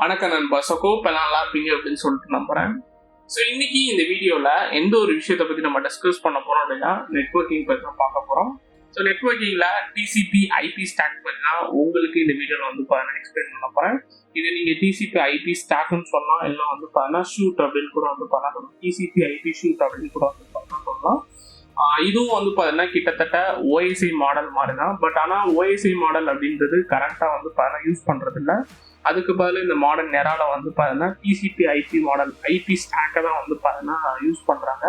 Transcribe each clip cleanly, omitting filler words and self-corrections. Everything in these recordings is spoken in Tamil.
வணக்கம் நண்பா. கோப்பெல்லாம் நல்லா இருப்பீங்க அப்படின்னு சொல்லிட்டு நம்புறேன். ஸோ இன்னைக்கு இந்த வீடியோவில் எந்த ஒரு விஷயத்தை பற்றி நம்ம டிஸ்கஸ் பண்ண போகிறோம் அப்படின்னா நெட்வொர்க்கிங் பற்றி தான் பார்க்க போகிறோம். ஸோ நெட்வொர்க்கிங்கில் டிசிபி ஐபி ஸ்டாக் பற்றி தான் உங்களுக்கு இந்த வீடியோவில் வந்து எக்ஸ்பிளைன் பண்ண போகிறேன். இது நீங்கள் டிசிபி ஐபி ஸ்டாக்னு சொல்லலாம், இல்லை வந்து ஷூட் அப்படின்னு கூட வந்து சொல்லலாம். டிசிபி ஐபி ஷூட் அப்படின்னு கூட வந்து சொல்லலாம். இதுவும் வந்து பார்த்தீங்கன்னா கிட்டத்தட்ட ஓஎஸ்ஐ மாடல் மாதிரி தான். பட் ஆனால் ஓஎஸ்ஐ மாடல் அப்படின்றது கரெக்டாக வந்து யூஸ் பண்ணுறது இல்லை. அதுக்கு பதில் இந்த மாடர்ன் நெரால வந்து பார்த்தீங்கன்னா டிசிபி ஐபி மாடல் ஐபி ஸ்டாக்கை தான் வந்து பார்த்தீங்கன்னா யூஸ் பண்ணுறாங்க.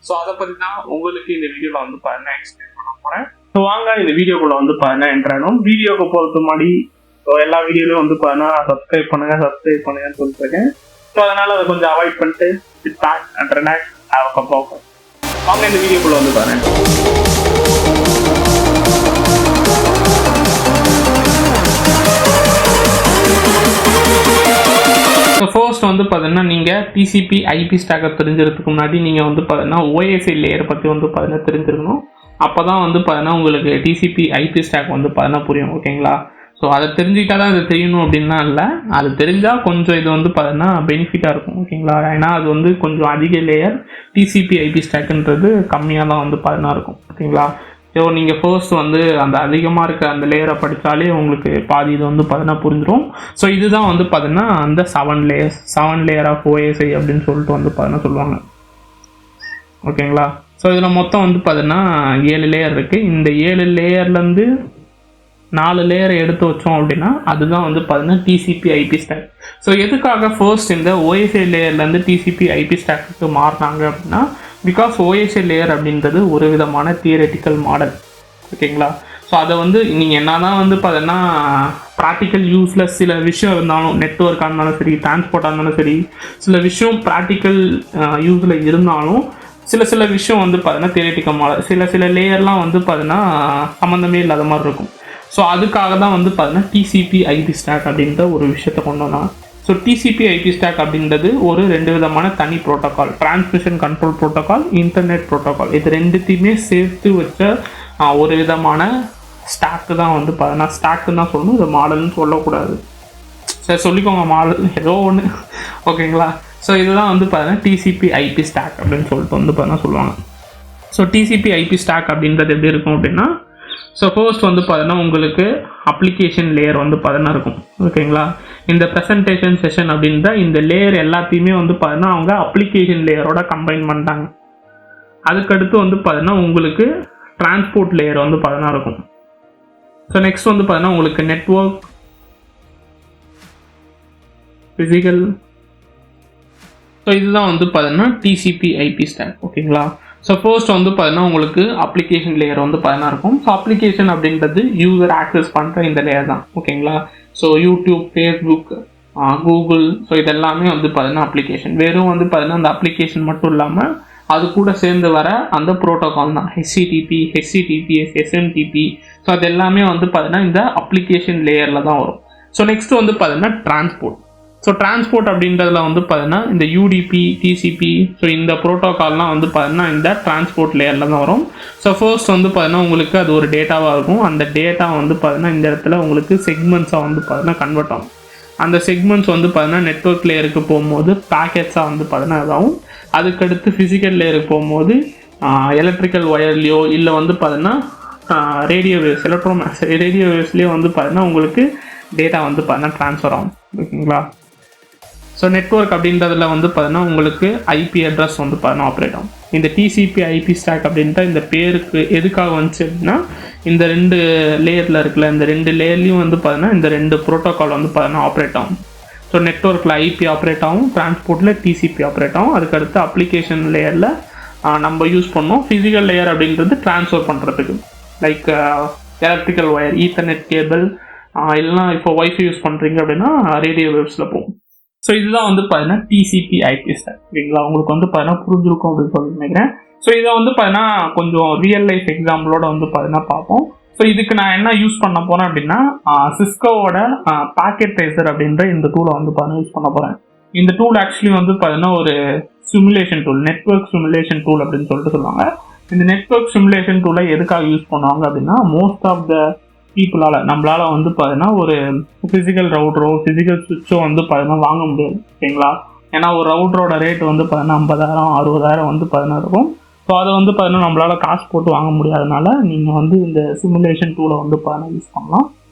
ஸோ அதை பற்றி தான் உங்களுக்கு இந்த வீடியோவில் வந்து பார்த்தீங்கன்னா எக்ஸ்பிளைன் பண்ண போகிறேன். ஸோ வாங்க இந்த வீடியோக்குள்ள வந்து பார்த்தீங்கன்னா என்ட்ரானும். வீடியோக்கு போகிறது முன்னாடி எல்லா வீடியோலையும் வந்து பார்த்தீங்கன்னா சப்ஸ்கிரைப் பண்ணுங்கன்னு சொல்லிட்டுருக்கேன். ஸோ அதனால் அதை கொஞ்சம் அவாய்ட் பண்ணிட்டு sit back and relax have a cup of coffee. வாங்க இந்த வீடியோக்குள்ள வந்து பாருங்க. ஃபர்ஸ்ட் வந்து பார்த்தீங்கன்னா நீங்கள் டிசிபி ஐபி ஸ்டாக்கை தெரிஞ்சிருக்கிறதுக்கு முன்னாடி நீங்கள் வந்து பார்த்தீங்கன்னா ஓஎஸ்ஐ லேயரை பற்றி வந்து பார்த்தீங்கன்னா தெரிஞ்சிருக்கணும். அப்போ தான் வந்து பார்த்தீங்கன்னா உங்களுக்கு டிசிபி ஐபி ஸ்டாக் வந்து பார்த்தீங்கன்னா புரியும். ஓகேங்களா? ஸோ அதை தெரிஞ்சுக்கிட்டா தான் அது தெரியணும் அப்படின்னா இல்லை, அது தெரிஞ்சால் கொஞ்சம் இது வந்து பார்த்தீங்கன்னா பெனிஃபிட்டாக இருக்கும். ஓகேங்களா? ஏன்னா அது வந்து கொஞ்சம் அதிக லேயர், டிசிபி ஐபி ஸ்டாக்ன்றது கம்மியாக தான் வந்து பார்த்தீங்கன்னா இருக்கும். ஓகேங்களா? ஸோ நீங்கள் ஃபர்ஸ்ட் வந்து அந்த அதிகமாக இருக்க அந்த லேயரை படித்தாலே உங்களுக்கு பாதி இது வந்து பார்த்தீங்கன்னா புரிஞ்சிடும். ஸோ இதுதான் வந்து பார்த்தீங்கன்னா அந்த 7 லேயர் ஆஃப் ஓஎஸ்ஐ அப்படின்னு சொல்லிட்டு வந்து பார்த்தீங்கன்னா சொல்லுவாங்க. ஓகேங்களா? ஸோ இதில் மொத்தம் வந்து பார்த்தீங்கன்னா 7 லேயர் இருக்குது. இந்த 7 லேயர்லேருந்து 4 லேயரை எடுத்து வச்சோம் அப்படின்னா அதுதான் வந்து பார்த்தீங்கன்னா டிசிபி ஐபி ஸ்டாக். ஸோ எதுக்காக ஃபர்ஸ்ட் இந்த ஓஎஸ்ஐ லேயர்லேருந்து டிசிபி ஐபி ஸ்டாக்கு மாறினாங்க அப்படின்னா, பிகாஸ் ஓஎஸ்ஐ லேயர் அப்படின்றது ஒரு விதமான தியரட்டிக்கல் மாடல். ஓகேங்களா? ஸோ அதை வந்து நீங்கள் என்ன தான் வந்து பார்த்தீங்கன்னா ப்ராக்டிக்கல் யூஸில் சில விஷயம் இருந்தாலும், நெட்வொர்க்காக இருந்தாலும் சரி, டிரான்ஸ்போர்ட்டாக இருந்தாலும் சரி, சில விஷயம் ப்ராக்டிக்கல் யூஸில் இருந்தாலும் சில விஷயம் வந்து பார்த்தீங்கன்னா தியரட்டிக்கல் மாடல், சில லேயர்லாம் வந்து பார்த்தீங்கன்னா சம்மந்தமே இல்லாத மாதிரி இருக்கும். ஸோ அதுக்காக தான் வந்து பார்த்தீங்கன்னா டிசிபி ஐபி ஸ்டாக் அப்படின்ற ஒரு விஷயத்தை கொண்டு வந்தாங்க. ஸோ டிசிபி ஐபி ஸ்டாக் அப்படின்றது ஒரு 2 விதமான தனி protocol, transmission control protocol, internet protocol. இது ரெண்டுத்தையுமே சேர்த்து வச்ச ஒரு விதமான ஸ்டாக்கு தான் வந்து பார்த்தீங்கன்னா ஸ்டாக்குன்னு தான் சொல்லணும், இது மாடல்னு சொல்லக்கூடாது. சரி சொல்லிக்கோங்க, மாடல் ஏதோ ஒன்று. ஓகேங்களா? ஸோ இதுதான் வந்து பார்த்தீங்கன்னா டிசிபி ஐபி ஸ்டாக் அப்படின்னு சொல்லிட்டு வந்து பார்த்தீங்கன்னா சொல்லுவாங்க. ஸோ டிசிபி ஐபி ஸ்டாக் அப்படின்றது எப்படி இருக்கும் அப்படின்னா, ஸோ ஃபர்ஸ்ட் வந்து பார்த்தீங்கன்னா உங்களுக்கு அப்ளிகேஷன் லேயர் வந்து பார்த்தீங்கன்னா இருக்கும். ஓகேங்களா? இந்த ப்ரெசன்டேஷன் செஷன் அப்படின்ற இந்த லேயர் எல்லாத்தையுமே வந்து பார்த்தீங்கன்னா அவங்க அப்ளிகேஷன் லேயரோட கம்பைன் பண்ணிட்டாங்க. அதுக்கடுத்து வந்து பார்த்தீங்கன்னா உங்களுக்கு டிரான்ஸ்போர்ட் லேயர் வந்து பார்த்தீங்கன்னா இருக்கும். ஸோ நெக்ஸ்ட் வந்து பார்த்தீங்கன்னா உங்களுக்கு நெட்வொர்க், ஃபிசிக்கல். ஸோ இதுதான் வந்து பார்த்தீங்கன்னா டிசிபி ஐபி ஸ்டாக். ஓகேங்களா? ஸோ ஃபர்ஸ்ட் வந்து பார்த்தீங்கன்னா உங்களுக்கு அப்ளிகேஷன் லேயர் வந்து பார்த்தீங்கன்னா இருக்கும். ஸோ அப்ளிகேஷன் அப்படின்றது யூசர் ஆக்சஸ் பண்ணுற இந்த லேயர் தான். ஓகேங்களா? So YouTube, Facebook, Google, so இதெல்லாமே வந்து பார்த்தீங்கன்னா அப்ளிகேஷன். வெறும் வந்து பார்த்தீங்கன்னா அந்த அப்ளிகேஷன் மட்டும் இல்லாமல் அது கூட சேர்ந்து வர அந்த ப்ரோட்டோகால் தான் ஹெச்டிடிபி, ஹெச்டிடிபிஎஸ், எஸ்எம்டிபி. ஸோ அது எல்லாமே வந்து பார்த்தீங்கன்னா இந்த அப்ளிகேஷன் லேயரில் தான் வரும். ஸோ நெக்ஸ்ட் வந்து பார்த்தீங்கன்னா டிரான்ஸ்போர்ட். ஸோ டிரான்ஸ்போர்ட் அப்படின்றதுல வந்து பார்த்தீங்கன்னா இந்த யூடிபி, டிசிபி, ஸோ இந்த ப்ரோட்டோகால்லாம் வந்து பார்த்தீங்கன்னா இந்த டிரான்ஸ்போர்ட் லேயரில் தான் வரும். ஸோ ஃபர்ஸ்ட் வந்து பார்த்தீங்கன்னா உங்களுக்கு அது ஒரு டேட்டாவாக இருக்கும். அந்த டேட்டா வந்து பார்த்தீங்கன்னா இந்த இடத்துல உங்களுக்கு செக்மெண்ட்ஸாக வந்து பார்த்தீங்கன்னா கன்வெர்ட் ஆகும். அந்த செக்மெண்ட்ஸ் வந்து பார்த்தீங்கன்னா நெட்வொர்க் லேயருக்கு போகும்போது பேக்கெட்ஸாக வந்து பார்த்தீங்கன்னா இதாகும். அதுக்கடுத்து ஃபிசிக்கல் லேயருக்கு போகும்போது எலக்ட்ரிக்கல் ஒயர்லையோ இல்லை வந்து பார்த்தீங்கன்னா ரேடியோ வேவ்ஸ், ரேடியோ வேவ்ஸ்லேயோ வந்து பார்த்தீங்கன்னா உங்களுக்கு டேட்டா வந்து பார்த்தீங்கன்னா ட்ரான்ஸ்ஃபர் ஆகும். ஓகேங்களா? ஸோ நெட்வொர்க் அப்படின்றதுல வந்து பார்த்தீங்கன்னா உங்களுக்கு ஐபி அட்ரஸ் வந்து பார்த்தீங்கன்னா ஆப்ரேட் ஆகும். இந்த டிசிபி ஐபி ஸ்டாக் அப்படின்ற இந்த பேருக்கு எதுக்காக வந்துச்சு அப்படின்னா, இந்த 2 லேயரில் இருக்குல்ல, இந்த 2 லேயர்லையும் வந்து பார்த்தீங்கன்னா இந்த 2 ப்ரோட்டோக்கால் வந்து பார்த்தீங்கன்னா ஆப்ரேட் ஆகும். ஸோ நெட்வொர்க்கில் ஐபி ஆப்ரேட் ஆகும், டிரான்ஸ்போர்ட்டில் டிசிபி ஆப்ரேட் ஆகும். அதுக்கடுத்து அப்ளிகேஷன் லேயரில் நம்ம யூஸ் பண்ணோம். ஃபிசிக்கல் லேயர் அப்படின்றது ட்ரான்ஸ்ஃபர் பண்ணுறதுக்கு, like electrical wire, ethernet cable, இல்லைனா இப்போ ஒய்ஃபை யூஸ் பண்ணுறீங்க அப்படின்னா ரேடியோ வேவ்ஸில் போகும். ஸோ இதுதான் வந்து பார்த்தீங்கன்னா டிசிபி ஐபி ஸ்டாக். ஓகேங்களா? உங்களுக்கு வந்து பார்த்தீங்கன்னா புரிஞ்சிருக்கும் அப்படின்னு சொல்லி நினைக்கிறேன். ஸோ இதை வந்து பார்த்தீங்கன்னா கொஞ்சம் ரியல் லைஃப் எக்ஸாம்பிளோட வந்து பார்த்தீங்கன்னா பார்ப்போம். ஸோ இதுக்கு நான் என்ன யூஸ் பண்ண போகிறேன் அப்படின்னா, சிஸ்கோவோட பாக்கெட் ட்ரேசர் அப்படின்ற இந்த டூலை வந்து பார்த்தீங்கன்னா யூஸ் பண்ண போகிறேன். இந்த டூல் ஆக்சுவலி வந்து பார்த்தீங்கன்னா ஒரு simulation tool, network simulation tool அப்படின்னு சொல்லிட்டு சொல்லுவாங்க. இந்த நெட்வொர்க் சிமுலேஷன் டூலை எதுக்காக யூஸ் பண்ணுவாங்க அப்படின்னா, மோஸ்ட் ஆஃப் த பீப்புளால் நம்மளால் வந்து பார்த்தீங்கன்னா ஒரு ஃபிசிக்கல் ரவுட்டரோ ஃபிசிக்கல் சுவிட்சோ வந்து பார்த்தீங்கன்னா வாங்க முடியாது. ஓகேங்களா? ஏன்னா ஒரு ரவுட்டரோட ரேட் வந்து பார்த்தீங்கன்னா 50,000 60,000 வந்து பார்த்தீங்கன்னா இருக்கும். ஸோ அதை வந்து பார்த்தீங்கன்னா நம்மளால் காசு போட்டு வாங்க முடியாதனால நீங்கள் வந்து இந்த சிமுலேஷன் டூலை வந்து பார்த்தீங்கன்னா யூஸ் பண்ணலாம்.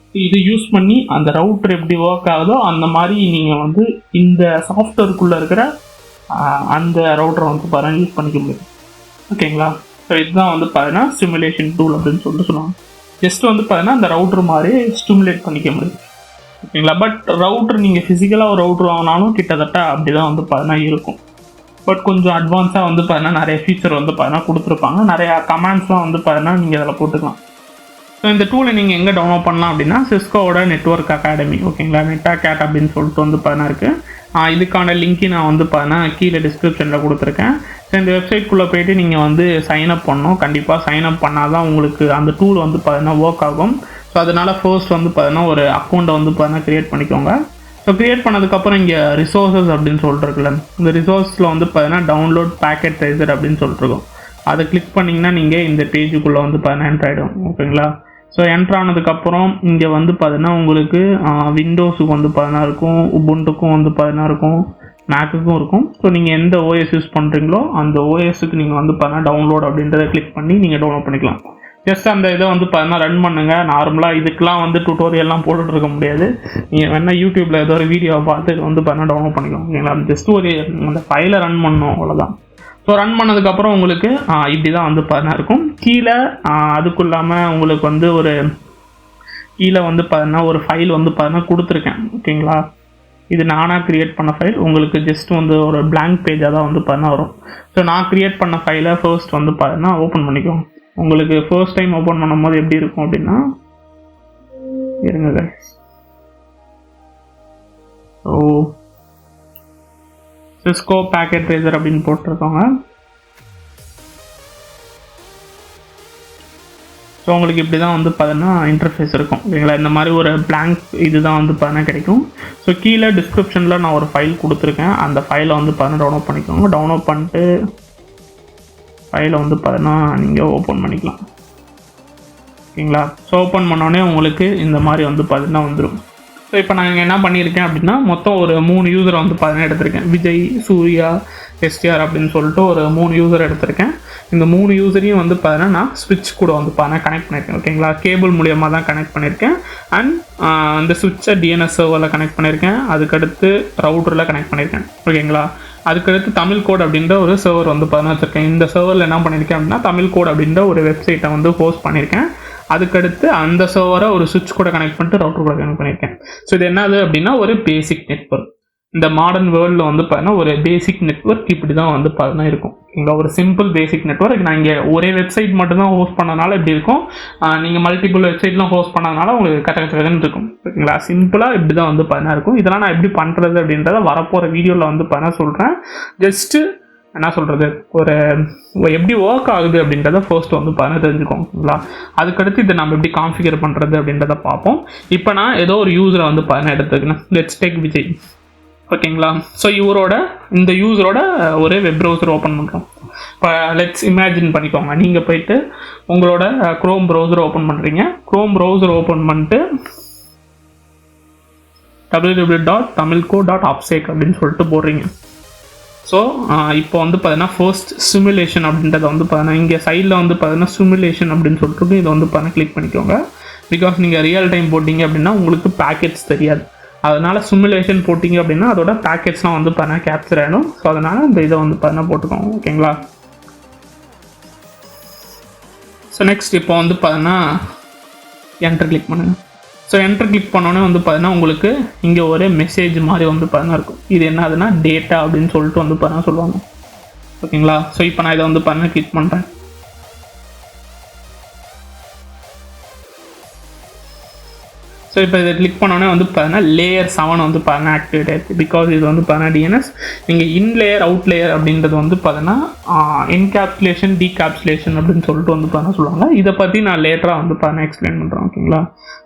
இது யூஸ் பண்ணி அந்த ரவுட்டர் எப்படி ஒர்க் ஆகுதோ அந்த மாதிரி நீங்கள் வந்து இந்த சாஃப்ட்வேருக்குள்ளே இருக்கிற அந்த ரவுட்டரை வந்து பார்த்தீங்கன்னா யூஸ் பண்ணிக்க முடியும். ஓகேங்களா? ஸோ இதுதான் வந்து பார்த்தீங்கன்னா சிமுலேஷன் டூல் அப்படின்னு சொல்லுவாங்க. ஜஸ்ட் வந்து பார்த்தீங்கன்னா அந்த ரவுட்டர் மாதிரி ஸ்டிமுலேட் பண்ணிக்க முடியும். ஓகேங்களா? பட் ரவுட்டர் நீங்கள் ஃபிசிக்கலாக ஒரு ரவுட்டர் வாங்கினாலும் கிட்டத்தட்ட அப்படி தான் வந்து பார்த்தீங்கன்னா இருக்கும். பட் கொஞ்சம் அட்வான்ஸாக வந்து பார்த்தீங்கன்னா நிறைய ஃபீச்சர் வந்து பார்த்தீங்கன்னா கொடுத்துருப்பாங்க. நிறையா கமாண்ட்ஸ்லாம் வந்து பார்த்தீங்கன்னா நீங்கள் அதில் போட்டுக்கலாம். ஸோ இந்த டூலை நீங்கள் எங்கே டவுன்லோட் பண்ணலாம் அப்படின்னா சிஸ்கோவோட நெட்வொர்க் அகாடமி. ஓகேங்களா? நெட்டாகேட் அப்படின்னு சொல்லிட்டு வந்து பார்த்தீங்கன்னா இருக்குது. இதுக்கான லிங்க்கு நான் வந்து பார்த்தீங்கன்னா கீழே டிஸ்கிரிப்ஷனில் கொடுத்துருக்கேன். ஸோ இந்த வெப்சைட்குள்ளே போய்ட்டு நீங்கள் வந்து சைன்அப் பண்ணணும். கண்டிப்பாக சைன்அப் பண்ணால் தான் உங்களுக்கு அந்த டூல் வந்து பார்த்தீங்கன்னா ஒர்க் ஆகும். ஸோ அதனால் ஃபர்ஸ்ட் வந்து பார்த்தீங்கன்னா ஒரு அக்கௌண்ட்டை வந்து பார்த்தீங்கன்னா க்ரியேட் பண்ணிக்கோங்க. ஸோ க்ரியேட் பண்ணதுக்கப்புறம் இங்கே ரிசோர்ஸஸ் அப்படின்னு சொல்லிட்டுருக்குல்ல, இந்த ரிசோர்ஸில் வந்து பார்த்தீங்கன்னா டவுன்லோட் பேக்கெட் ட்ரேசர் அப்படின்னு சொல்லிட்டுருக்கோம். அதை கிளிக் பண்ணிங்கன்னா நீங்கள் இந்த பேஜுக்குள்ளே வந்து பார்த்தீங்கன்னா என்ட்ரு ஆகிடும். ஓகேங்களா? ஸோ என்ட்ரு ஆனதுக்கப்புறம் இங்கே வந்து பார்த்தீங்கன்னா உங்களுக்கு விண்டோஸுக்கு வந்து பார்த்தீங்கன்னா இருக்கும், உபுண்டுக்கும் வந்து பார்த்தீங்கன்னா இருக்கும், மேக்குக்கும் இருக்கும். ஸோ நீங்கள் எந்த ஓஎஸ் யூஸ் பண்ணுறீங்களோ அந்த ஓஎஸ்க்கு நீங்கள் வந்து பார்த்தீங்கன்னா டவுன்லோட் அப்படின்றத கிளிக் பண்ணி நீங்கள் டவுன்லோட் பண்ணிக்கலாம். ஜஸ்ட் அந்த இதை வந்து பார்த்தீங்கன்னா ரன் பண்ணுங்கள். நார்மலாக இதுக்கெலாம் வந்து டுட்டோரியல்லாம் போட்டுட்டு இருக்க முடியாது. நீங்கள் வேணால் யூடியூப்பில் ஏதோ ஒரு வீடியோவை பார்த்து இது வந்து பார்த்தீங்கன்னா டவுன்லோட் பண்ணிக்கலாம். ஓகேங்களா? ஜஸ்ட் ஒரு அந்த ஃபைலை ரன் பண்ணணும், அவ்வளோதான். ஸோ ரன் பண்ணதுக்கப்புறம் உங்களுக்கு இப்படி தான் வந்து பார்த்தீங்கன்னா இருக்கும். கீழே அதுக்கும் இல்லாமல் உங்களுக்கு வந்து ஒரு கீழே வந்து பார்த்தீங்கன்னா ஒரு ஃபைல் வந்து பார்த்தீங்கன்னா கொடுத்துருக்கேன். ஓகேங்களா? இது நானாக க்ரியேட் பண்ண ஃபைல். உங்களுக்கு ஜஸ்ட் வந்து ஒரு பிளாங்க் பேஜாக தான் வந்து பார்த்தீங்கன்னா வரும். ஸோ நான் க்ரியேட் பண்ண ஃபைலை ஃபர்ஸ்ட் வந்து பார்த்தீங்கன்னா ஓப்பன் பண்ணிக்கோங்க. உங்களுக்கு ஃபர்ஸ்ட் டைம் ஓப்பன் பண்ணும்போது எப்படி இருக்கும் அப்படின்னா, இருங்க guys. So Cisco packet tracer அப்படின்னு போட்டிருக்கோங்க. ஸோ உங்களுக்கு இப்படி தான் வந்து பார்த்தீங்கன்னா இன்டர்ஃபேஸ் இருக்கும். ஓகேங்களா? இந்த மாதிரி ஒரு பிளாங்க் இதுதான் வந்து பார்த்தீங்கன்னா கிடைக்கும். ஸோ கீழே டிஸ்கிரிப்ஷனில் நான் ஒரு ஃபைல் கொடுத்துருக்கேன். அந்த ஃபைலை வந்து பார்த்தீங்கன்னா டவுன்லோட் பண்ணிக்கோங்க. டவுன்லோட் பண்ணிட்டு ஃபைலை வந்து பார்த்தீங்கன்னா நீங்கள் ஓப்பன் பண்ணிக்கலாம். ஓகேங்களா? ஸோ ஓப்பன் பண்ணோடனே உங்களுக்கு இந்த மாதிரி வந்து பார்த்தீங்கன்னா வந்துடும். ஸோ இப்போ நான் என்ன பண்ணியிருக்கேன் அப்படின்னா மொத்தம் ஒரு 3 யூசரை வந்து பார்த்தீங்கன்னா எடுத்திருக்கேன். விஜய், சூர்யா, எஸ்டிஆர் அப்படின்னு சொல்லிட்டு ஒரு 3 யூசர் எடுத்திருக்கேன். இந்த 3 யூசரையும் வந்து பார்த்தீங்கன்னா நான் ஸ்விட்ச் கூட வந்து பார்த்தீங்கன்னா கனெக்ட் பண்ணியிருக்கேன். ஓகேங்களா? கேபிள் மூலியமாக தான் கனெக்ட் பண்ணியிருக்கேன். அண்ட் அந்த சுவிட்சை டிஎன்எஸ் சர்வரில் கனெக்ட் பண்ணியிருக்கேன். அதுக்கடுத்து ரவுட்டரில் கனெக்ட் பண்ணியிருக்கேன். ஓகேங்களா? அதுக்கடுத்து தமிழ்கோட் அப்படின்ற ஒரு சர்வர் வந்து பார்த்தீங்கன்னா வச்சுருக்கேன். இந்த சர்வரில் என்ன பண்ணியிருக்கேன் அப்படின்னா தமிழ்கோட் அப்படின்ற ஒரு வெப்சைட்டை வந்து ஹோஸ்ட் பண்ணியிருக்கேன். அதுக்கடுத்து அந்த சர்வரை ஒரு சுவிட்ச் கூட கனெக்ட் பண்ணிட்டு ரவுட்டர் கூட கனெக்ட் பண்ணியிருக்கேன். ஸோ இது என்னது அப்படின்னா ஒரு பேசிக் நெட்வொர்க். இந்த மாடர்ன் வேர்ல்டில் வந்து பார்த்தீங்கன்னா ஒரு பேசிக் நெட்வொர்க் இப்படி தான் வந்து பார்த்தீங்கன்னா இருக்கும். இங்கே ஒரு சிம்பிள் பேசிக் நெட்வொர்க். நான் இங்கே ஒரே வெப்சைட் மட்டும்தான் ஹோஸ்ட் பண்ணனால இப்படி இருக்கும். நீங்கள் மல்டிபிள் வெப்சைட்லாம் ஹோஸ்ட் பண்ணதுனால உங்களுக்கு கரெக்டாக இருக்கும். ஓகேங்களா? சிம்பிளாக இப்படி தான் வந்து பார்த்தீங்கன்னா இருக்கும். இதெல்லாம் நான் எப்படி பண்ணுறது அப்படின்றத வரப்போகிற வீடியோவில் வந்து பார்த்தீங்கன்னா சொல்கிறேன். ஜஸ்ட்டு என்ன சொல்கிறது, ஒரு எப்படி ஒர்க் ஆகுது அப்படின்றத ஃபர்ஸ்ட் வந்து பார்த்தீங்கன்னா தெரிஞ்சுக்கோங்களா? அதுக்கடுத்து இதை நம்ம எப்படி கான்ஃபிகர் பண்ணுறது அப்படின்றத பார்ப்போம். இப்போ நான் ஏதோ ஒரு யூஸரை வந்து பார்த்தீங்கன்னா எடுத்துக்கணும். Let's take Vijay. ஓகேங்களா? ஸோ இந்த யூஸரோட ஒரு வெப் ப்ரௌசர் ஓப்பன் பண்ணுறோம். இப்போ லெட்ஸ் இமேஜின் பண்ணிக்கோங்க, நீங்கள் போயிட்டு உங்களோட க்ரோம் ப்ரௌசர் ஓப்பன் பண்ணுறீங்க. க்ரோம் ப்ரௌசர் ஓப்பன் பண்ணிட்டு www.tamilco.apsec அப்படின்னு சொல்லிட்டு போடுறீங்க. ஸோ இப்போ வந்து பார்த்தீங்கன்னா ஃபர்ஸ்ட் சிமுலேஷன் அப்படின்றத வந்து பார்த்தீங்கன்னா இங்கே சைடில் வந்து பார்த்தீங்கன்னா சிமுலேஷன் அப்படின்னு சொல்லிட்டு இதை வந்து பார்த்தீங்கன்னா கிளிக் பண்ணிக்கோங்க. பிகாஸ் நீங்கள் ரியல் டைம் போட்டிங்க அப்படின்னா உங்களுக்கு பேக்கெட்ஸ் தெரியாது. அதனால் சிமுலேஷன் போட்டிங்க அப்படின்னா அதோட பேக்கெட்ஸ்லாம் வந்து பார்த்தீங்கன்னா கேப்சர் ஆகிடும். ஸோ அதனால் இந்த இதை வந்து பார்த்தீங்கன்னா போட்டுக்கோங்க. ஓகேங்களா? ஸோ நெக்ஸ்ட் இப்போ வந்து பார்த்தீங்கன்னா என்டர் கிளிக் பண்ணுங்கள். ஸோ என்டர் கிளிக் பண்ணோன்னே வந்து பார்த்தீங்கன்னா உங்களுக்கு இங்கே ஒரு மெசேஜ் மாதிரி வந்து பார்த்தீங்கன்னா இருக்கும். இது என்னதுன்னா டேட்டா அப்படின்னு சொல்லிட்டு வந்து பார்த்தீங்கன்னா சொல்லுவாங்க. ஓகேங்களா? ஸோ இப்போ நான் இதை வந்து பார்த்தீங்கன்னா கிளிக் பண்ணுறேன். ஸோ இப்போ இதை கிளிக் பண்ணோன்னே வந்து பார்த்தீங்கன்னா லேயர் 7 வந்து பார்த்தீங்கன்னா ஆக்டிவேட் ஆகிடுது. பிகாஸ் இது வந்து பார்த்தீங்கன்னா டிஎன்எஸ். நீங்கள் இன் லேயர் அவுட் லேயர் அப்படின்றது வந்து பார்த்தீங்கன்னா என்கேப்சுலேஷன் டீகேப்சுலேஷன் அப்படின்னு சொல்லிட்டு வந்து பார்த்தீங்கன்னா சொல்லுவாங்க. இதை பற்றி நான் லேட்டராக வந்து பார்த்தீங்கன்னா எக்ஸ்பிளைன் பண்ணுறேன். ஓகேங்களா?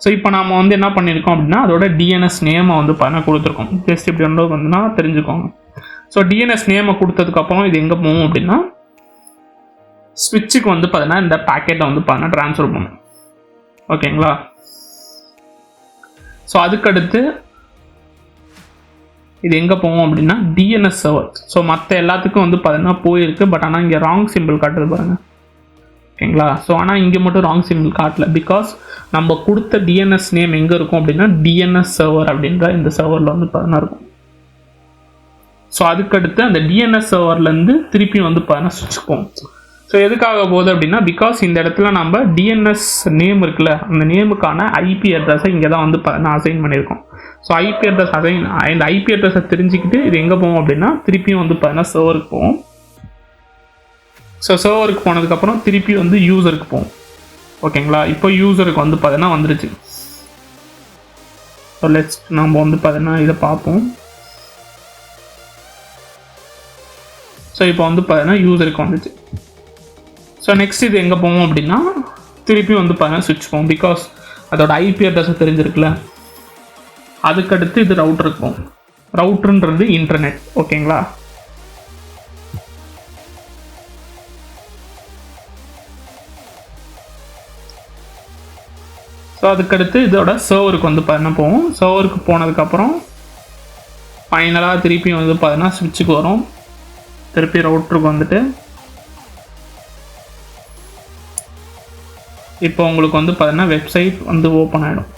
ஸோ இப்போ நம்ம வந்து என்ன பண்ணியிருக்கோம் அப்படின்னா அதோட டிஎன்எஸ் நேமை வந்து பார்த்தீங்கன்னா கொடுத்துருக்கோம். ஜஸ்ட் இப்படி வந்து வந்துன்னா தெரிஞ்சுக்கோங்க. ஸோ டிஎன்எஸ் நேமை கொடுத்ததுக்கப்புறம் இது எங்கே போகும் அப்படின்னா ஸ்விட்சுக்கு வந்து பார்த்தீங்கன்னா இந்த பேக்கெட்டை வந்து பார்த்தீங்கன்னா ட்ரான்ஸ்ஃபர் பண்ணும். ஓகேங்களா? ஸோ அதுக்கடுத்து இது எங்கே போவோம் அப்படின்னா டிஎன்எஸ் சர்வர். ஸோ மற்ற எல்லாத்துக்கும் வந்து பார்த்தீங்கன்னா போயிருக்கு. பட் ஆனால் இங்கே ராங் சிம்பிள் காட்டுது பாருங்கள். ஓகேங்களா. ஸோ ஆனால் இங்கே மட்டும் ராங் சிம்பிள் காட்டல. பிகாஸ் நம்ம கொடுத்த டிஎன்எஸ் நேம் எங்கே இருக்கும் அப்படின்னா டிஎன்எஸ் சர்வர் அப்படின்ற இந்த சர்வரில் வந்து பார்த்தீங்கன்னா இருக்கும். ஸோ அதுக்கடுத்து அந்த டிஎன்எஸ் சர்வர்லேருந்து திருப்பி வந்து பார்த்தீங்கன்னா சுவிட்சுக்கும். ஸோ எதுக்காக போகுது அப்படின்னா பிகாஸ் இந்த இடத்துல நம்ம டிஎன்எஸ் நேம் இருக்குல்ல, அந்த நேமுக்கான ஐபி அட்ரஸை இங்கே தான் வந்து பார்த்தீங்கன்னா அசைன் பண்ணியிருக்கோம். ஸோ ஐபி அட்ரஸ் இந்த ஐபி அட்ரஸை தெரிஞ்சுக்கிட்டு இது எங்கே போவோம் அப்படின்னா திருப்பியும் வந்து பார்த்தீங்கன்னா சர்வருக்கு போவோம். ஸோ சர்வருக்கு போனதுக்கப்புறம் திருப்பி வந்து யூசருக்கு போவோம். ஓகேங்களா. இப்போ யூசருக்கு வந்து பார்த்தீங்கன்னா வந்துருச்சு. ஸோ நம்ம வந்து பார்த்தீங்கன்னா இதை பார்ப்போம். ஸோ இப்போ வந்து பார்த்தீங்கன்னா யூசருக்கு வந்துச்சு. ஸோ நெக்ஸ்ட் இது எங்கே போவோம் அப்படின்னா திருப்பி வந்து பார்த்தீங்கன்னா சுவிட்ச் போவோம். பிகாஸ் அதோட ஐபி அட்ரஸை தெரிஞ்சிருக்குல்ல. அதுக்கடுத்து இது ரவுட்டருக்கு போகும். ரவுட்டருன்றது இன்டர்நெட். ஓகேங்களா. ஸோ அதுக்கடுத்து இதோட சர்வருக்கு வந்து பார்த்தீங்கன்னா போவோம். சர்வருக்கு போனதுக்கப்புறம் ஃபைனலாக திருப்பி வந்து பார்த்தீங்கன்னா சுவிட்சுக்கு வரும். திருப்பி ரவுட்டருக்கு வந்துட்டு இப்போ உங்களுக்கு வந்து பார்த்தீங்கன்னா வெப்சைட் வந்து ஓப்பன் ஆகிடும்.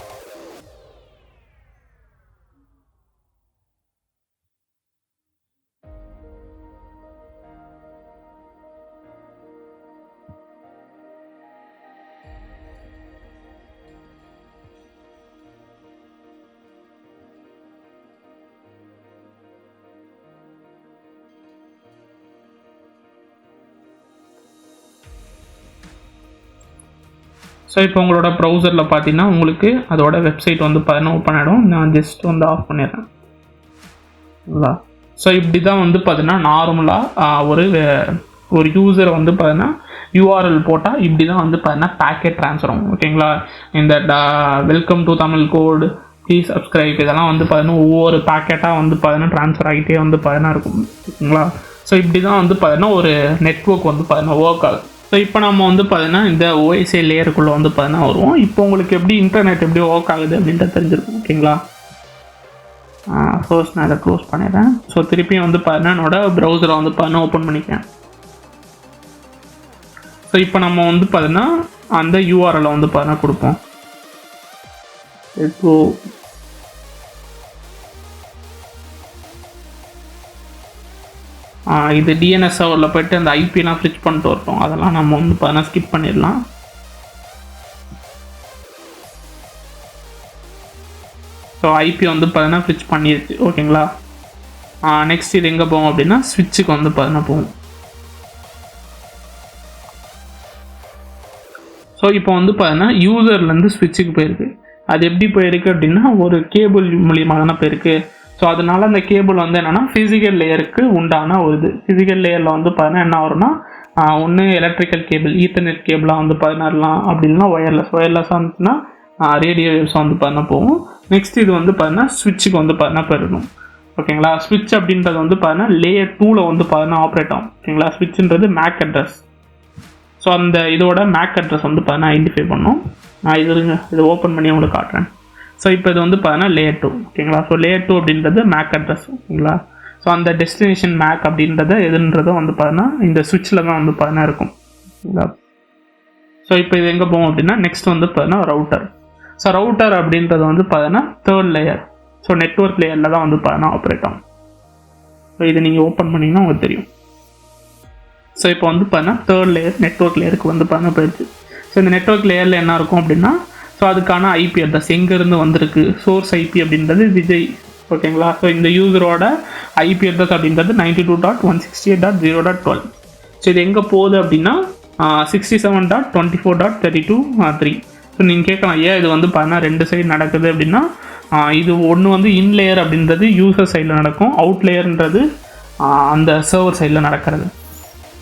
ஸோ இப்போ உங்களோட ப்ரௌசரில் பார்த்தீங்கன்னா உங்களுக்கு அதோட வெப்சைட் வந்து பார்த்தீங்கன்னா ஓப்பன் ஆகிடும். நான் ஜஸ்ட் வந்து ஆஃப் பண்ணிடுறேன். ஓகேங்களா. ஸோ இப்படி தான் வந்து பார்த்தீங்கன்னா நார்மலாக ஒரு யூசரை வந்து பார்த்தீங்கன்னா யூஆர்எல் போட்டால் இப்படி தான் வந்து பார்த்தீங்கன்னா பேக்கெட் ட்ரான்ஸ்ஃபர் ஆகும். ஓகேங்களா. இந்த welcome to Tamil code, please subscribe, இதெல்லாம் வந்து பார்த்தீங்கன்னா ஒவ்வொரு பேக்கெட்டாக வந்து பார்த்தீங்கன்னா ட்ரான்ஸ்ஃபர் ஆகிட்டே வந்து பார்த்தீங்கன்னா இருக்கும். ஓகேங்களா. ஸோ இப்படி தான் வந்து பார்த்தீங்கன்னா ஒரு நெட்வொர்க் வந்து பார்த்தீங்கன்னா ஒர்க் ஆகுது. ஸோ இப்போ நம்ம வந்து பார்த்தீங்கன்னா இந்த ஓஎஸ்ஐ லேயருக்குள்ளே வந்து பார்த்தீங்கன்னா வருவோம். இப்போ உங்களுக்கு எப்படி இன்டர்நெட் எப்படி ஒர்க் ஆகுது அப்படின்ட்டு தெரிஞ்சிருக்கும். ஓகேங்களா. ஃபர்ஸ்ட் நான் இதை க்ளோஸ் பண்ணிடுறேன். ஸோ திருப்பியும் வந்து பார்த்தீங்கன்னா என்னோட ப்ரௌசரை வந்து பார்த்தீங்கன்னா ஓப்பன் பண்ணிக்கிறேன். ஸோ இப்போ நம்ம வந்து பார்த்தீங்கன்னா அந்த யூஆர்எல்லை வந்து பார்த்தீங்கன்னா கொடுப்போம். இப்போ இது டிஎன்எஸ் சர்வரில் போய்ட்டு அந்த ஐபிலாம் ஸ்விட்ச் பண்ணிட்டு வரட்டும். அதெல்லாம் நம்ம வந்து பார்த்தீங்கன்னா ஸ்கிப் பண்ணிடலாம். ஸோ ஐபி வந்து பார்த்தீங்கன்னா ஸ்விட்ச் பண்ணிடுச்சு. ஓகேங்களா. நெக்ஸ்ட் இது எங்கே போவோம் அப்படின்னா ஸ்விட்சுக்கு வந்து பார்த்தீங்கன்னா போவோம். ஸோ இப்போ வந்து பார்த்தீங்கன்னா யூசர்லேருந்து ஸ்விட்சுக்கு போயிருக்கு. அது எப்படி போயிருக்கு அப்படின்னா ஒரு கேபிள் மூலியமாக தானே போயிருக்கு. ஸோ அதனால அந்த கேபிள் வந்து என்னென்னா ஃபிசிக்கல் லேயருக்கு உண்டான ஒரு இது. ஃபிசிக்கல் லேயரில் வந்து பார்த்தீங்கன்னா என்ன வரும்னா ஒன்று எலக்ட்ரிக்கல் கேபிள், ஈத்தர்நெட் கேபிளாக வந்து பார்த்தீங்கன்னா அப்படின்னா ஒயர்லெஸ்ஸாக இருந்துச்சுன்னா ரேடியோ வேவ்ஸாக வந்து பார்த்தீங்கன்னா போகும். நெக்ஸ்ட் இது வந்து பார்த்தீங்கன்னா ஸ்விட்சுக்கு வந்து பார்த்தீங்கன்னா போயிடணும். ஓகேங்களா. ஸ்விட்ச் அப்படின்றது வந்து பார்த்தீங்கன்னா லேயர் 2ல் வந்து பார்த்தீங்கன்னா ஆப்ரேட் ஆகும். ஓகேங்களா. ஸ்விட்சுன்றது மேக் அட்ரஸ். ஸோ அந்த இதோட மேக் அட்ரஸ் வந்து பார்த்தீங்கன்னா ஐடென்டிஃபை பண்ணோம். நான் இதை ஓப்பன் பண்ணி உங்களுக்கு காட்டுறேன். ஸோ இப்போ இது வந்து பார்த்தீங்கன்னா லேயர் 2. ஓகேங்களா. ஸோ லேயர் 2 அப்படின்றது மேக் அட்ரஸ். ஓகேங்களா. ஸோ அந்த டெஸ்டினேஷன் மேக் அப்படின்றத எதுன்றதும் வந்து பார்த்தீங்கன்னா இந்த ஸ்விட்சில் தான் வந்து பார்த்தீங்கன்னா இருக்கும். ஓகேங்களா. ஸோ இப்போ இது எங்கே போவோம் அப்படின்னா நெக்ஸ்ட் வந்து பார்த்தீங்கன்னா ரவுட்டர். ஸோ ரவுட்டர் அப்படின்றது வந்து பார்த்தீங்கன்னா 3rd லேயர். ஸோ நெட்வொர்க் லேயரில் தான் வந்து பார்த்தீங்கன்னா ஆப்ரேட் ஆகும். ஸோ இதை நீங்கள் ஓப்பன் பண்ணிங்கன்னா உங்களுக்கு தெரியும். ஸோ இப்போ வந்து பார்த்தீங்கன்னா 3rd லேயர் நெட்வொர்க் லேயருக்கு வந்து பார்த்தீங்கன்னா போயிடுச்சு. ஸோ இந்த நெட்வொர்க் லேயரில் என்ன இருக்கும் அப்படின்னா ஸோ அதுக்கான ஐபி அட்ரஸ் எங்கேருந்து வந்திருக்கு, சோர்ஸ் ஐபி அப்படின்றது விஜய். ஓகேங்களா. ஸோ இந்த யூசரோட ஐபி அட்ரஸ் அப்படின்றது 92.168.0.12. ஸோ இது எங்கே போகுது அப்படின்னா 67.24.32.3. ஸோ நீங்கள் கேட்கலாம் ஏன் இது வந்து பார்த்தீங்கன்னா 2 சைடு நடக்குது அப்படின்னா இது ஒன்று வந்து இன் லேயர் அப்படின்றது யூசர் சைடில் நடக்கும், அவுட் லேயர்ன்றது அந்த சர்வர் சைடில் நடக்கிறது.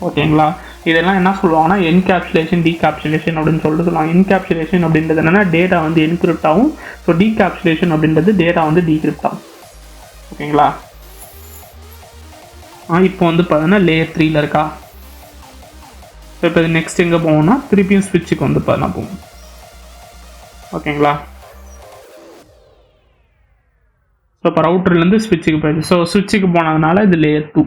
ஓகேங்களா. இதெல்லாம் என்ன சொல்லுவாங்கன்னா என்கேப்சுலேஷன், டீகேப்சுலேஷன் அப்படின்னு சொல்லிட்டு சொல்லுவாங்க. என்கேப்சுலேஷன் அப்படின்றது என்னென்னா டேட்டா வந்து என்கிரிப்ட் ஆகும். ஸோ டீகேப்சுலேஷன் அப்படின்றது டேட்டா வந்து டீக்ரிப்ட் ஆகும். ஓகேங்களா. இப்போ வந்து பார்த்தீங்கன்னா லேயர் 3ல் இருக்கா. ஸோ இப்போ இது நெக்ஸ்ட் எங்கே போவோம்னா திருப்பியும் ஸ்விட்சுக்கு வந்து பார்த்தீங்கன்னா போகும். ஓகேங்களா. ஸோ இப்போ ரவுட்டர்லேருந்து ஸ்விட்சுக்கு போயிடுச்சு. ஸோ ஸ்விட்சுக்கு போனதுனால இது லேயர் 2.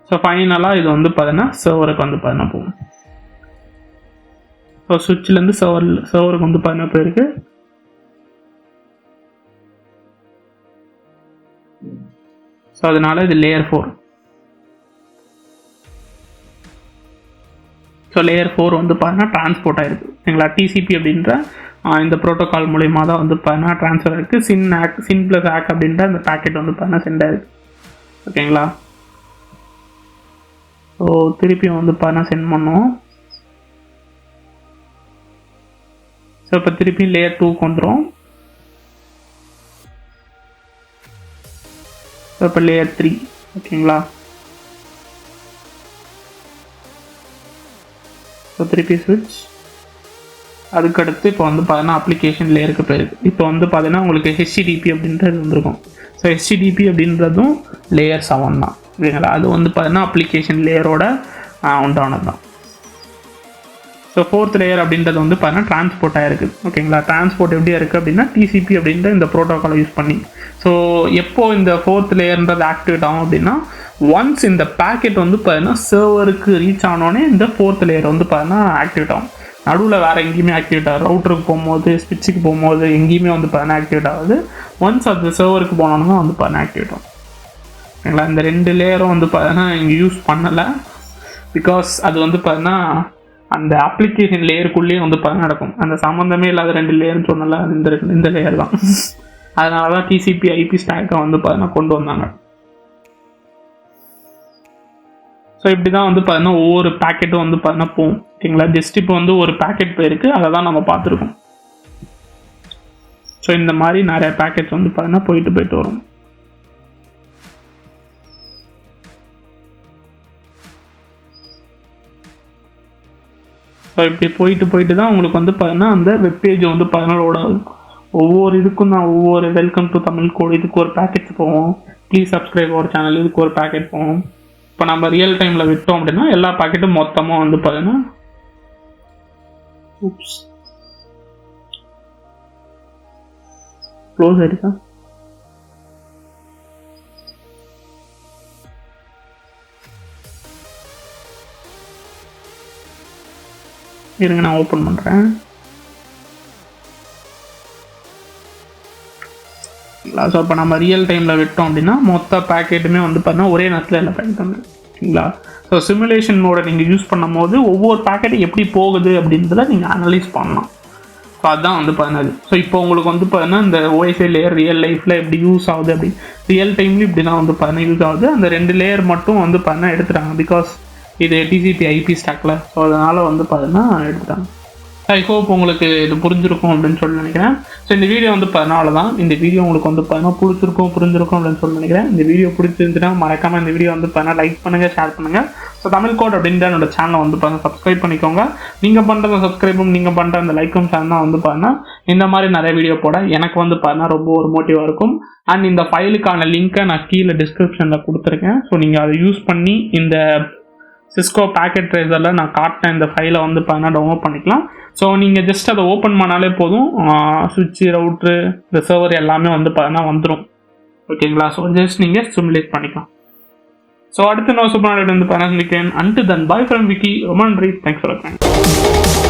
ஸோ ஃபைனலாக இது வந்து பார்த்தீங்கன்னா சர்வருக்கு வந்து பார்த்தீங்கன்னா போகும். ஸோ ஸ்விட்ச்லேருந்து சர்வருக்கு வந்து பார்த்தீங்கன்னா போயிருக்கு. ஸோ அதனால இது லேயர் 4. ஸோ லேயர் 4 வந்து பார்த்தீங்கன்னா டிரான்ஸ்போர்ட் ஆகிருக்கு. சரிங்களா? டிசிபி அப்படின்ற இந்த ப்ரோட்டோகால் மூலயமா தான் வந்து பார்த்தீங்கன்னா ட்ரான்ஸ்ஃபர் ஆகிருக்கு. சின் ப்ளஸ் ஆக் அப்படின்ற அந்த பேக்கெட் வந்து பார்த்தீங்கன்னா சென்ட் ஆகிருக்கு. ஓகேங்களா? ஸோ திருப்பியும் வந்து பார்த்தீங்கன்னா சென்ட் பண்ணுவோம். ஸோ இப்போ திருப்பி லேயர் 2க்கு வந்துடும். ஸோ இப்போ லேயர் 3. ஓகேங்களா? ஸோ திருப்பி ஸ்விட்ச். அதுக்கடுத்து இப்போ வந்து பார்த்தீங்கன்னா அப்ளிகேஷன் லேயருக்கு போயிருக்கு. இப்போ வந்து பார்த்தீங்கன்னா உங்களுக்கு ஹெச்டிடிபி அப்படின்றது வந்துருக்கும். ஸோ ஹெச்டிடிபி அப்படின்றதும் லேயர் 7 தான். ஓகேங்களா? அது வந்து பார்த்தீங்கன்னா அப்ளிகேஷன் லேயரோட உண்டானது தான். ஸோ 4th லேயர் அப்படின்றது வந்து பார்த்தீங்கன்னா டிரான்ஸ்போர்ட் ஆகிருக்கு. ஓகேங்களா? டிரான்ஸ்போர்ட் எப்படி இருக்குது அப்படின்னா டிசிபி அப்படின்ற இந்த ப்ரோட்டோக்காலை யூஸ் பண்ணி. ஸோ எப்போ இந்த 4th லேயர்ன்றது ஆக்டிவேட் ஆகும் அப்படின்னா ஒன்ஸ் இந்த பேக்கெட் வந்து பார்த்தீங்கன்னா சர்வருக்கு ரீச் ஆனோடனே இந்த 4th லேயர் வந்து பார்த்தீங்கன்னா ஆக்டிவேட் ஆகும். நடுவில் வேறு எங்கேயுமே ஆக்டிவேட் ஆகும். ரவுட்டருக்கு போகும்போது ஸ்விட்சுக்கு போகும்போது எங்கேயுமே வந்து பார்த்தீங்கன்னா ஆக்டிவேட் ஆகுது. ஒன்ஸ் அது சர்வருக்கு போனோன்னு தான் வந்து பார்த்தீங்கன்னா ஆக்டிவேட் ஆகும். ஓகேங்களா? இந்த 2 லேயரும் வந்து பார்த்தீங்கன்னா இங்கே யூஸ் பண்ணலை. பிகாஸ் அது வந்து பார்த்தீங்கன்னா அந்த அப்ளிகேஷன் லேயருக்குள்ளேயே வந்து பார்த்தீங்கன்னா நடக்கும். அந்த சம்மந்தமே இல்லாத 2 லேயர்னு சொன்னால இந்த லேயர் தான். அதனால தான் டிசிபி ஐபி ஸ்டாக்கை வந்து பார்த்தீங்கன்னா கொண்டு வந்தாங்க. ஸோ இப்படி தான் வந்து பார்த்தீங்கன்னா ஒவ்வொரு பேக்கெட்டும் வந்து பார்த்தீங்கன்னா போகும். ஓகேங்களா? ஜஸ்ட் இப்போ வந்து ஒரு பேக்கெட் போயிருக்கு, அதை தான் நம்ம பார்த்துருக்கோம். ஸோ இந்த மாதிரி நிறைய பேக்கெட்ஸ் வந்து பார்த்தீங்கன்னா போயிட்டு வரும். ஸோ இப்படி போயிட்டு தான் உங்களுக்கு வந்து பார்த்தீங்கன்னா அந்த வெப்பேஜ் வந்து பார்த்தீங்கன்னா லோட் ஆகுது. ஒவ்வொரு இதுக்கும் தான் ஒவ்வொரு வெல்கம் டு தமிழ் கோட் இதுக்கு ஒரு பேக்கெட் போவோம். ப்ளீஸ் சப்ஸ்கிரைப் அவர் சேனல் இதுக்கு ஒரு பேக்கெட் போவோம். இப்போ நம்ம ரியல் டைமில் விட்டோம் அப்படின்னா எல்லா பேக்கெட்டும் மொத்தமாக வந்து பார்த்தீங்கன்னா க்ளோஸ் ஆகிடுச்சா? இருங்க நான் ஓப்பன் பண்ணுறேன். ஸோ இப்போ நம்ம ரியல் டைமில் விட்டோம் அப்படின்னா மொத்த பேக்கெட்டுமே வந்து பார்த்தீங்கன்னா ஒரே நேரத்தில் எல்லா பேக்கெட் வந்து சரிங்களா? ஸோ சிமுலேஷன் மோடை நீங்கள் யூஸ் பண்ணும் போது ஒவ்வொரு பேக்கெட் எப்படி போகுது அப்படின்றத நீங்கள் அனலைஸ் பண்ணலாம். ஸோ அதுதான் வந்து பார்த்தீங்கன்னா. ஸோ இப்போ உங்களுக்கு வந்து பார்த்தீங்கன்னா இந்த ஓஎஸ்ஐ லேயர் ரியல் லைஃப்பில் எப்படி யூஸ் ஆகுது அப்படி ரியல் டைம்லேயும் இப்படி தான் வந்து பார்த்தீங்கன்னா யூஸ் ஆகுது. அந்த 2 லேயர் மட்டும் வந்து பார்த்தீங்கன்னா எடுத்துட்டாங்க. பிகாஸ் இது டிசிபி ஐபி ஸ்டாக்கில். ஸோ அதனால் வந்து பார்த்தீங்கன்னா எடுத்துட்டாங்க. ஐ ஹோப் உங்களுக்கு இது புரிஞ்சிருக்கும் அப்படின்னு சொல்லி நினைக்கிறேன். ஸோ இந்த வீடியோ வந்து அதனால தான் இந்த வீடியோ உங்களுக்கு வந்து பார்த்தீங்கன்னா புரிஞ்சிருக்கும் அப்படின்னு சொல்லி நினைக்கிறேன். இந்த வீடியோ பிடிச்சிருந்துச்சுன்னா மறக்காமல் இந்த வீடியோ வந்து பார்த்தீங்கன்னா லைக் பண்ணுங்கள், ஷேர் பண்ணுங்கள். ஸோ தமிழ் கோட் அப்படின்ற என்னோட சேனலை வந்து பார்த்தீங்கன்னா சப்ஸ்கிரைப் பண்ணிக்கோங்க. நீங்கள் பண்ணுற சப்ஸ்கிரைபும் நீங்கள் பண்ணுற அந்த லைக்கும் சேனல் தான் வந்து பார்த்தீங்கன்னா இந்த மாதிரி நிறைய வீடியோ போட எனக்கு வந்து பார்த்தீங்கன்னா ரொம்ப ஒரு மோட்டிவாக இருக்கும். அண்ட் இந்த ஃபைலுக்கான லிங்க்கை நான் கீழே டிஸ்கிரிப்ஷனில் கொடுத்துருக்கேன். ஸோ நீங்கள் அதை யூஸ் பண்ணி இந்த சிஸ்கோ பேக்கெட் ட்ரேசரில் நான் காட்டின இந்த ஃபைலை வந்து பார்த்தீங்கன்னா டவுன்லோட் பண்ணிக்கலாம். ஸோ நீங்கள் ஜஸ்ட் அதை ஓப்பன் பண்ணாலே போதும், சுவிட்சு ரவுட்ரு இந்த சர்வர் எல்லாமே வந்து பார்த்தீங்கன்னா வந்துடும். ஓகேங்களா? ஸோ ஜஸ்ட் நீங்கள் சிமுலேட் பண்ணிக்கலாம். ஸோ அடுத்த நான் சூப்பர் வந்து பார்த்தீங்கன்னா until then by from Vicky. ரொம்ப நன்றி. தேங்க்ஸ் ஃபார் வாட்சிங்.